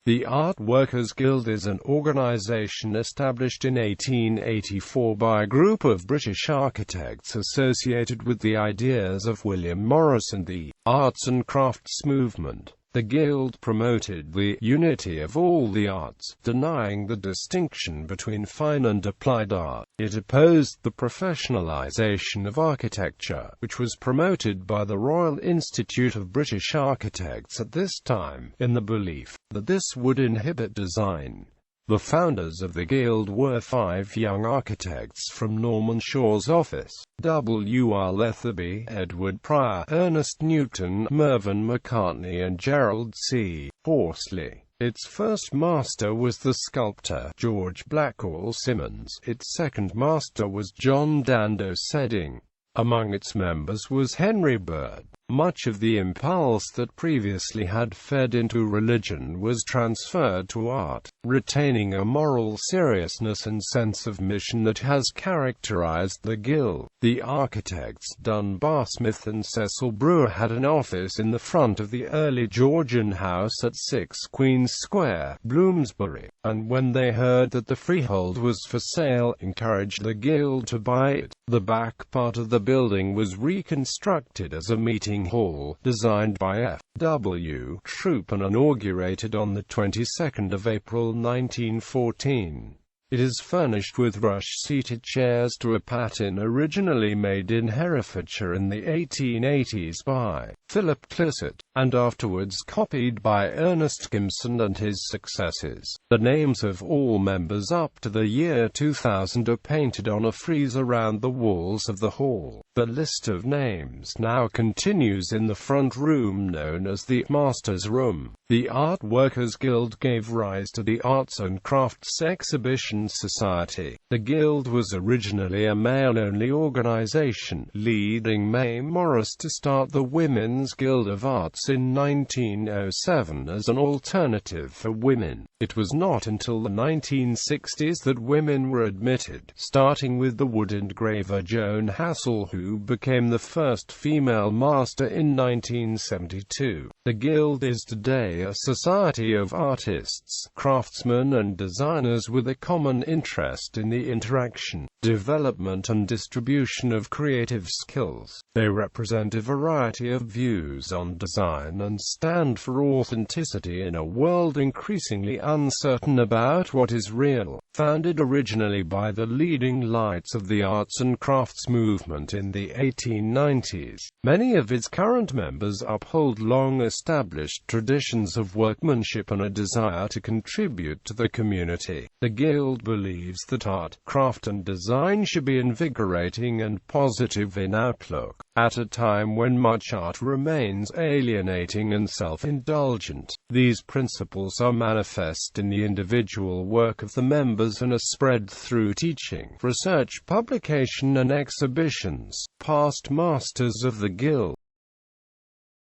The Art Workers Guild is an organisation established in 1884 by a group of British architects associated with the ideas of William Morris and the arts and crafts movement. The Guild promoted the unity of all the arts, denying the distinction between fine and applied art. It opposed the professionalisation of architecture, which was promoted by the Royal Institute of British Architects at this time, in the belief that this would inhibit design. The founders of the Guild were 5 young architects from Norman Shaw's office: W.R. Letherby, Edward Pryor, Ernest Newton, Mervyn McCartney and Gerald C. Horsley. Its first master was the sculptor George Blackall Symonds. Its second master was John Dando Sedding. Among its members was Henry Bird. Much of the impulse that previously had fed into religion was transferred to art, retaining a moral seriousness and sense of mission that has characterized the Guild. The architects Dunbar Smith and Cecil Brewer had an office in the front of the early Georgian house at 6 Queen's Square, Bloomsbury, and when they heard that the freehold was for sale, encouraged the Guild to buy it. The back part of the building was reconstructed as a meeting hall, designed by F. W. Troup and inaugurated on the 22nd of April 1914. It is furnished with rush-seated chairs to a pattern originally made in Herefordshire in the 1880s by Philip Clissock, and afterwards copied by Ernest Gimson and his successors. The names of all members up to the year 2000 are painted on a frieze around the walls of the hall. The list of names now continues in the front room known as the Masters' Room. The Art Workers Guild gave rise to the Arts and Crafts Exhibition Society. The Guild was originally a male-only organisation, leading May Morris to start the Women's Guild of Arts in 1907 as an alternative for women. It was not until the 1960s that women were admitted, starting with the wood engraver Joan Hassall, who became the first female master in 1972. The Guild is today a society of artists, craftsmen and designers with a common interest in the interaction, development and distribution of creative skills. They represent a variety of views on design and stand for authenticity in a world increasingly uncertain about what is real. Founded originally by the leading lights of the arts and crafts movement in the 1890s, many of its current members uphold long-established traditions of workmanship and a desire to contribute to the community. The Guild believes that art, craft and design should be invigorating and positive in outlook, at a time when much art remains alienating and self-indulgent. These principles are manifest in the individual work of the members and are spread through teaching, research, publication and exhibitions. Past masters of the Guild